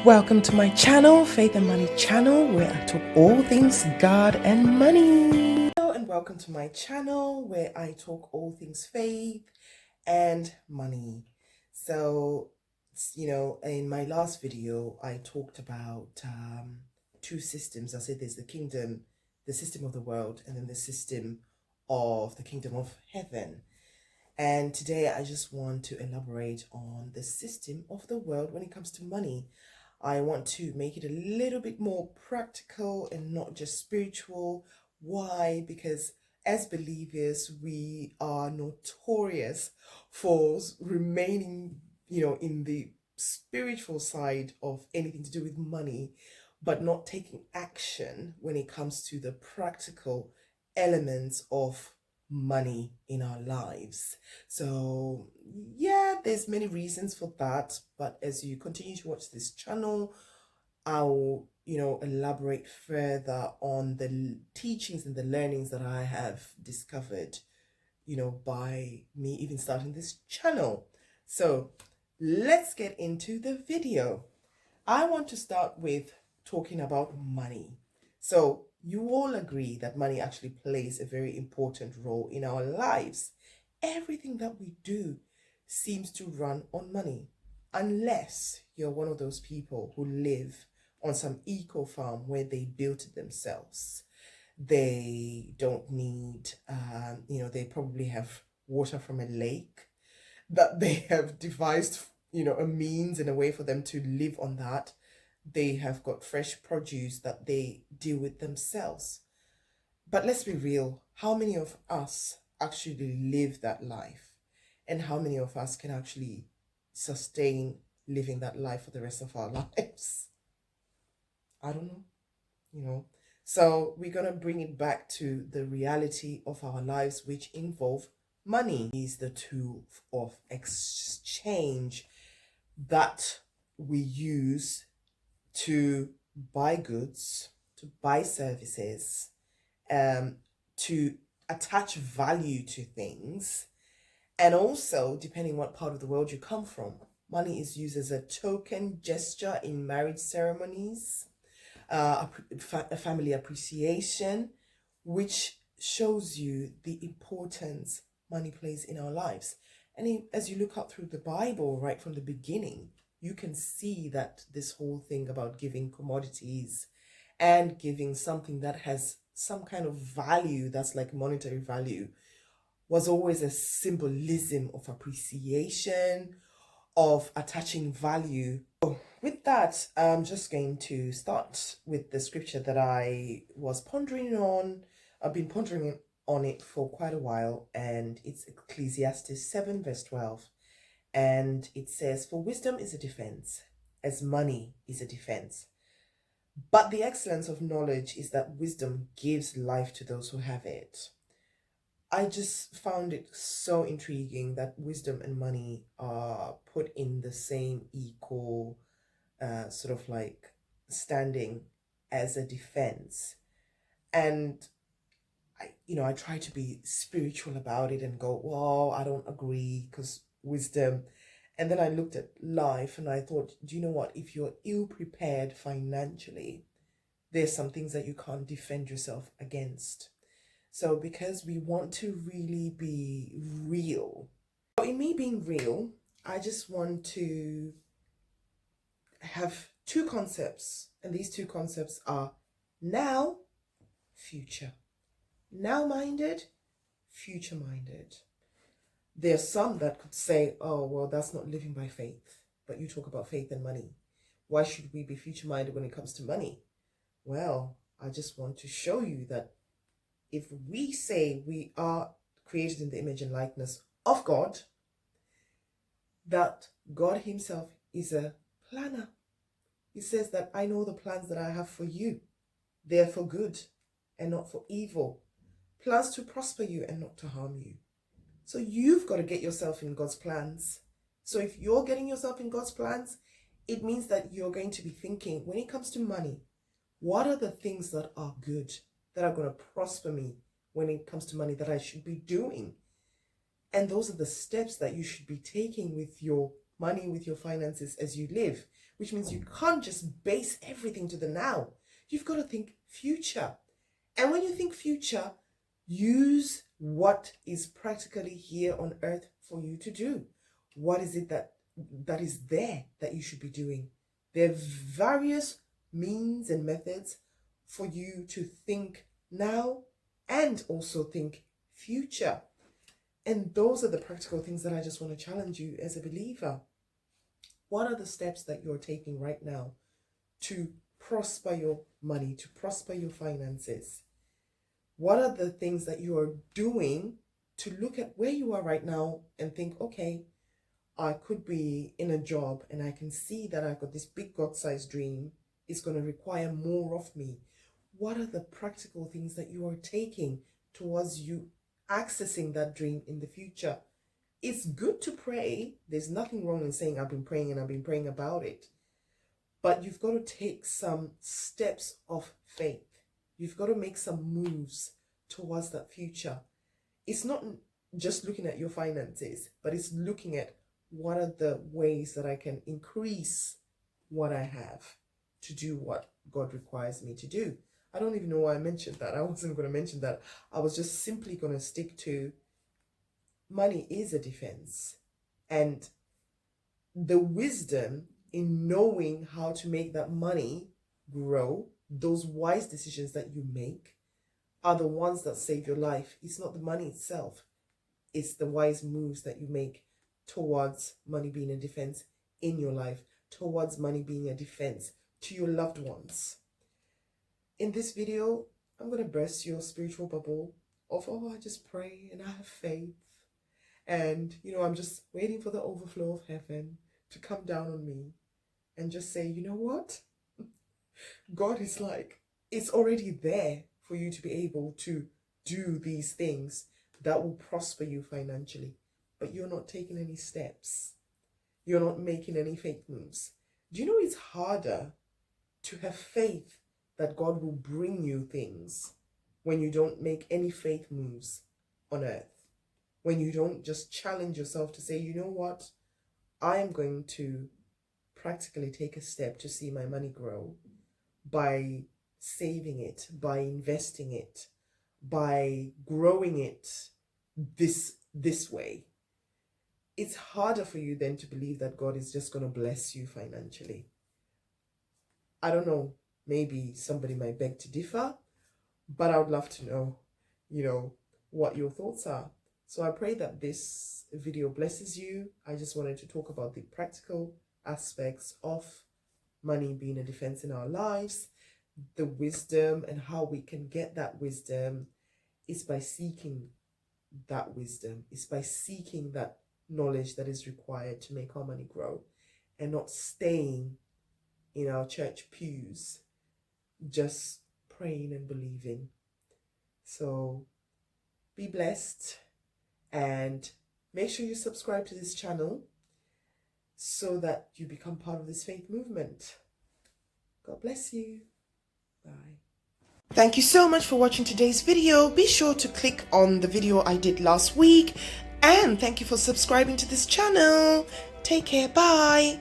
Welcome to my channel, Faith and Money channel, where I talk all things God and money. Hello and welcome to my channel where I talk all things faith and money. So, in my last video, I talked about two systems. I said there's the kingdom, the system of the world, and then the system of the kingdom of heaven. And today I just want to elaborate on the system of the world when it comes to money. I want to make it a little bit more practical and not just spiritual. Why? Because as believers, we are notorious for remaining, in the spiritual side of anything to do with money, but not taking action when it comes to the practical elements of money in our lives. So yeah, there's many reasons for that, but as you continue to watch this channel, I'll elaborate further on the teachings and the learnings that I have discovered by me even starting this channel. So let's get into the video. I want to start with talking about money. So you all agree that money actually plays a very important role in our lives. Everything that we do seems to run on money, unless you're one of those people who live on some eco farm where they built it themselves. They don't need, they probably have water from a lake that they have devised, a means and a way for them to live on that. They have got fresh produce that they deal with themselves. But let's be real, how many of us actually live that life? And how many of us can actually sustain living that life for the rest of our lives? I don't know, So we're going to bring it back to the reality of our lives, which involve money. Is the tool of exchange that we use to buy goods, to buy services, to attach value to things. And also, depending what part of the world you come from, money is used as a token gesture in marriage ceremonies, a family appreciation, which shows you the importance money plays in our lives. And as you look up through the Bible, right from the beginning, you can see that this whole thing about giving commodities and giving something that has some kind of value that's like monetary value was always a symbolism of appreciation, of attaching value. So with that, I'm just going to start with the scripture that I was pondering on. I've been pondering on it for quite a while, and it's Ecclesiastes 7 verse 12. And it says, "For wisdom is a defense, as money is a defense. But the excellence of knowledge is that wisdom gives life to those who have it." I just found it so intriguing that wisdom and money are put in the same equal sort of like standing as a defense. And I try to be spiritual about it and go, well, I don't agree because wisdom. And then I looked at life and I thought, do you know what? If you're ill prepared financially, there's some things that you can't defend yourself against. So because we want to really be real, so in me being real, I just want to have two concepts. And these two concepts are now, future. Now-minded, future-minded. There's some that could say, oh, well, that's not living by faith. But you talk about faith and money. Why should we be future-minded when it comes to money? Well, I just want to show you that if we say we are created in the image and likeness of God, that God himself is a planner. He says that I know the plans that I have for you. They're for good and not for evil. Plans to prosper you and not to harm you. So you've got to get yourself in God's plans. So if you're getting yourself in God's plans, it means that you're going to be thinking, when it comes to money, what are the things that are good, that are going to prosper me when it comes to money, that I should be doing? And those are the steps that you should be taking with your money, with your finances as you live. which means you can't just base everything to the now. You've got to think future. And when you think future, use what is practically here on earth for you to do. What is it that is there that you should be doing? There are various means and methods for you to think now and also think future. And those are the practical things that I just want to challenge you as a believer. What are the steps that you're taking right now to prosper your money, to prosper your finances? What are the things that you are doing to look at where you are right now and think, okay, I could be in a job and I can see that I've got this big God-sized dream. It's going to require more of me. What are the practical things that you are taking towards you accessing that dream in the future? It's good to pray. There's nothing wrong in saying I've been praying and I've been praying about it. But you've got to take some steps of faith. You've got to make some moves towards that future. It's not just looking at your finances, but it's looking at what are the ways that I can increase what I have to do what God requires me to do. I don't even know why I mentioned that. I wasn't going to mention that. I was just simply going to stick to money is a defense. And the wisdom in knowing how to make that money grow, those wise decisions that you make are the ones that save your life. It's not the money itself. It's the wise moves that you make towards money being a defense in your life, towards money being a defense to your loved ones. In this video, I'm going to burst your spiritual bubble of, oh, I just pray and I have faith. And, I'm just waiting for the overflow of heaven to come down on me and just say, you know what? God is like, it's already there for you to be able to do these things that will prosper you financially. But you're not taking any steps. You're not making any faith moves. Do you know it's harder to have faith that God will bring you things when you don't make any faith moves on earth? When you don't just challenge yourself to say, you know what? I am going to practically take a step to see my money grow by saving it, by investing it, by growing it this way. It's harder for you then to believe that God is just going to bless you financially. I don't know, maybe somebody might beg to differ, but I would love to know, what your thoughts are. So I pray that this video blesses you. I just wanted to talk about the practical aspects of money being a defense in our lives, the wisdom and how we can get that wisdom is by seeking that wisdom. It's by seeking that knowledge that is required to make our money grow and not staying in our church pews just praying and believing. So be blessed and make sure you subscribe to this channel so that you become part of this faith movement. God bless you. Bye. Thank you so much for watching today's video. Be sure to click on the video I did last week. And thank you for subscribing to this channel. Take care. Bye.